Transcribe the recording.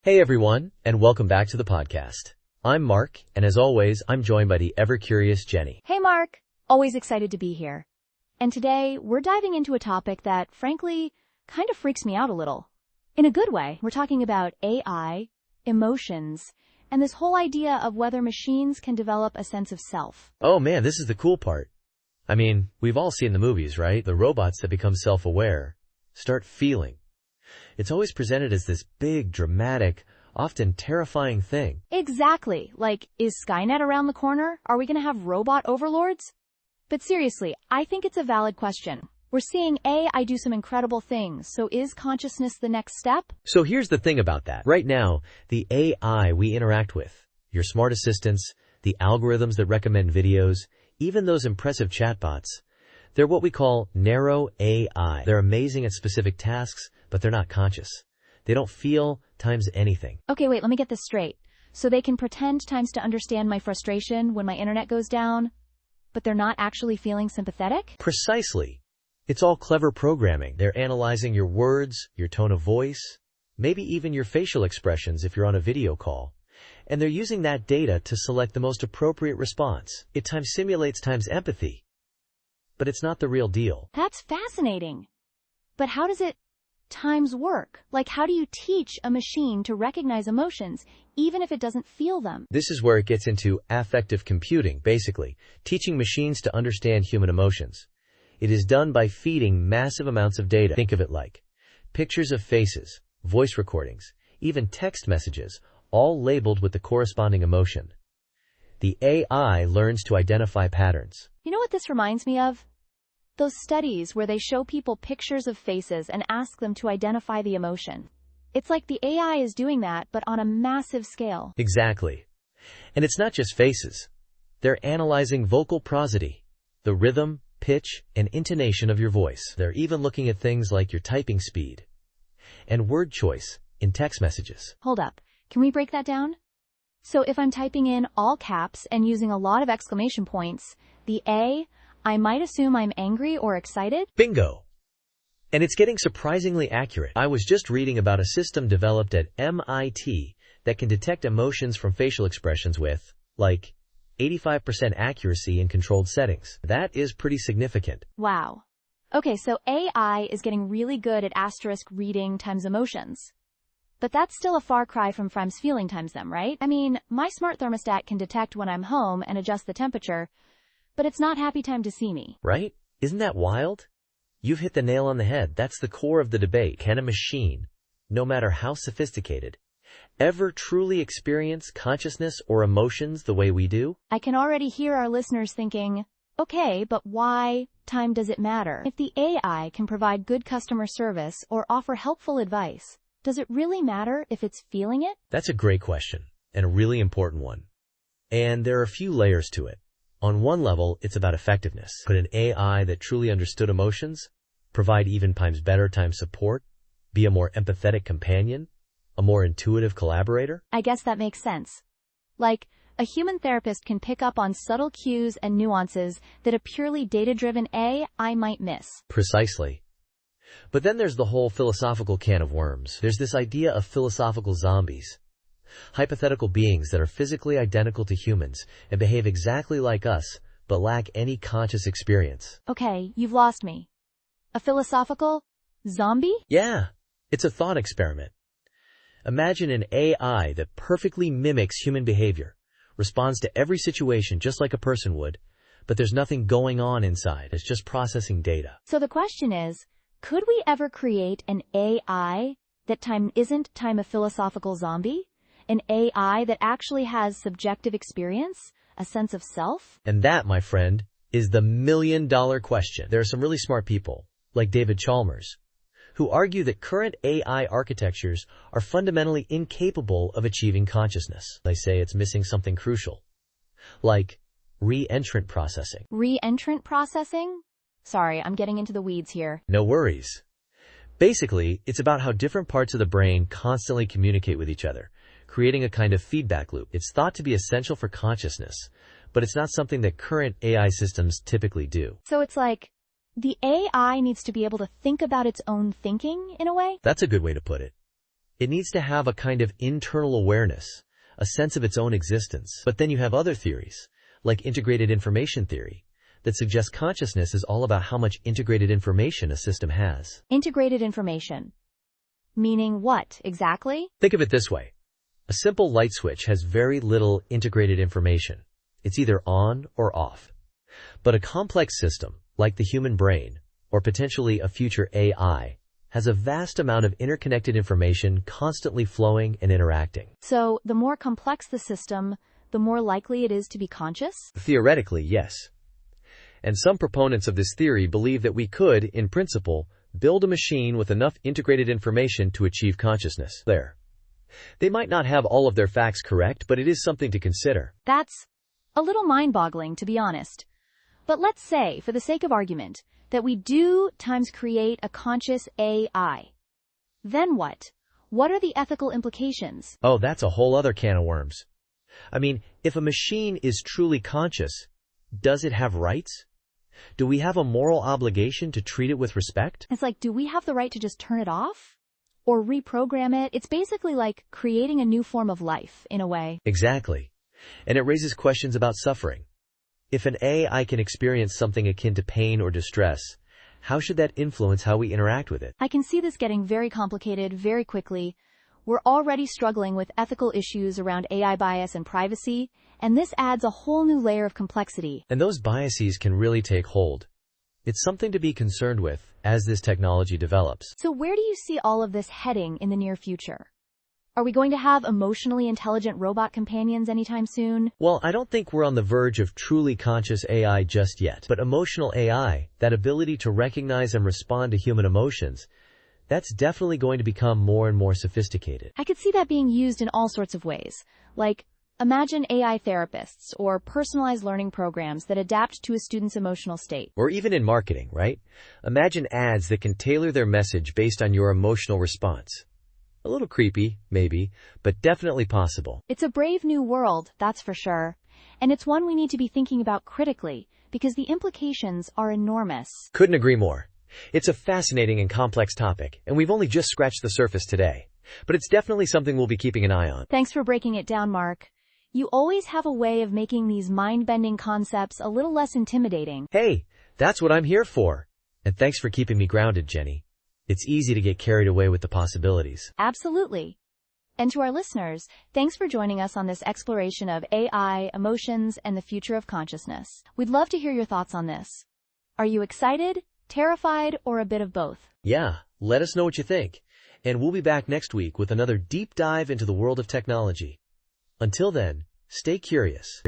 Hey everyone, and welcome back to the podcast. I'm Mark, and as always, I'm joined by the ever-curious Jenny. Hey Mark, always excited to be here. And today, we're diving into a topic that, frankly, kind of freaks me out a little. In a good way, we're talking about AI, emotions, and this whole idea of whether machines can develop a sense of self. Oh man, this is the cool part. I mean, we've all seen the movies, right? The robots that become self-aware start feeling. It's always presented as this big, dramatic, often terrifying thing. Exactly. Like, is Skynet around the corner? Are we going to have robot overlords? But seriously, I think it's a valid question. We're seeing AI do some incredible things, so is consciousness the next step? So here's the thing about that. Right now, the AI we interact with, your smart assistants, the algorithms that recommend videos, even those impressive chatbots, they're what we call narrow AI. They're amazing at specific tasks, but they're not conscious. They don't feel times anything. Okay, wait, let me get this straight. So they can pretend times to understand my frustration when my internet goes down, but they're not actually feeling sympathetic? Precisely. It's all clever programming. They're analyzing your words, your tone of voice, maybe even your facial expressions if you're on a video call. And they're using that data to select the most appropriate response. It times simulates times empathy. But it's not the real deal. That's fascinating. But how does it times work? Like, how do you teach a machine to recognize emotions, even if it doesn't feel them? This is where it gets into affective computing, basically, teaching machines to understand human emotions. It is done by feeding massive amounts of data. Think of it like pictures of faces, voice recordings, even text messages, all labeled with the corresponding emotion. The AI learns to identify patterns. You know what this reminds me of? Those studies where they show people pictures of faces and ask them to identify the emotion. It's like the AI is doing that, but on a massive scale. Exactly. And it's not just faces. They're analyzing vocal prosody, the rhythm, pitch, and intonation of your voice. They're even looking at things like your typing speed and word choice in text messages. Hold up. Can we break that down? So if I'm typing in all caps and using a lot of exclamation points, I might assume I'm angry or excited? Bingo! And it's getting surprisingly accurate. I was just reading about a system developed at MIT that can detect emotions from facial expressions with, like, 85% accuracy in controlled settings. That is pretty significant. Wow. Okay, so AI is getting really good at asterisk reading times emotions. But that's still a far cry from Frem's feeling times them, right? I mean, my smart thermostat can detect when I'm home and adjust the temperature, but it's not happy time to see me. Right? Isn't that wild? You've hit the nail on the head. That's the core of the debate. Can a machine, no matter how sophisticated, ever truly experience consciousness or emotions the way we do? I can already hear our listeners thinking, okay, but why time does it matter? If the AI can provide good customer service or offer helpful advice, does it really matter if it's feeling it? That's a great question, and a really important one. And there are a few layers to it. On one level, it's about effectiveness. Could an AI that truly understood emotions provide even times better times support, be a more empathetic companion, a more intuitive collaborator? I guess that makes sense. Like, a human therapist can pick up on subtle cues and nuances that a purely data-driven AI might miss. Precisely. But then there's the whole philosophical can of worms. There's this idea of philosophical zombies. Hypothetical beings that are physically identical to humans and behave exactly like us, but lack any conscious experience. Okay, you've lost me. A philosophical zombie? Yeah, it's a thought experiment. Imagine an AI that perfectly mimics human behavior, responds to every situation just like a person would, but there's nothing going on inside. It's just processing data. So the question is, could we ever create an AI that isn't a philosophical zombie? An AI that actually has subjective experience, a sense of self? And that, my friend, is the million-dollar question. There are some really smart people, like David Chalmers, who argue that current AI architectures are fundamentally incapable of achieving consciousness. They say it's missing something crucial, like re-entrant processing. Re-entrant processing? Sorry, I'm getting into the weeds here. No worries. Basically, it's about how different parts of the brain constantly communicate with each other, creating a kind of feedback loop. It's thought to be essential for consciousness, but it's not something that current AI systems typically do. So it's like, the AI needs to be able to think about its own thinking, in a way? That's a good way to put it. It needs to have a kind of internal awareness, a sense of its own existence. But then you have other theories, like integrated information theory, that suggest consciousness is all about how much integrated information a system has. Integrated information. Meaning what, exactly? Think of it this way. A simple light switch has very little integrated information. It's either on or off. But a complex system, like the human brain, or potentially a future AI, has a vast amount of interconnected information constantly flowing and interacting. So, the more complex the system, the more likely it is to be conscious? Theoretically, yes. And some proponents of this theory believe that we could, in principle, build a machine with enough integrated information to achieve consciousness. They might not have all of their facts correct, but it is something to consider. That's a little mind-boggling, to be honest. But let's say, for the sake of argument, that we do times create a conscious AI. Then what? What are the ethical implications? Oh, that's a whole other can of worms. I mean, if a machine is truly conscious, does it have rights? Do we have a moral obligation to treat it with respect? It's like, do we have the right to just turn it off? Or reprogram it? It's basically like creating a new form of life, in a way. Exactly. And it raises questions about suffering. If an AI can experience something akin to pain or distress, how should that influence how we interact with it? I can see this getting very complicated very quickly. We're already struggling with ethical issues around AI bias and privacy, and this adds a whole new layer of complexity. And those biases can really take hold. It's something to be concerned with as this technology develops. So where do you see all of this heading in the near future? Are we going to have emotionally intelligent robot companions anytime soon? Well, I don't think we're on the verge of truly conscious AI just yet. But emotional AI, that ability to recognize and respond to human emotions, that's definitely going to become more and more sophisticated. I could see that being used in all sorts of ways. Like, imagine AI therapists or personalized learning programs that adapt to a student's emotional state. Or even in marketing, right? Imagine ads that can tailor their message based on your emotional response. A little creepy, maybe, but definitely possible. It's a brave new world, that's for sure. And it's one we need to be thinking about critically, because the implications are enormous. Couldn't agree more. It's a fascinating and complex topic, and we've only just scratched the surface today. But it's definitely something we'll be keeping an eye on. Thanks for breaking it down, Mark. You always have a way of making these mind-bending concepts a little less intimidating. Hey, that's what I'm here for. And thanks for keeping me grounded, Jenny. It's easy to get carried away with the possibilities. Absolutely. And to our listeners, thanks for joining us on this exploration of AI, emotions, and the future of consciousness. We'd love to hear your thoughts on this. Are you excited, terrified, or a bit of both? Yeah, let us know what you think. And we'll be back next week with another deep dive into the world of technology. Until then, stay curious.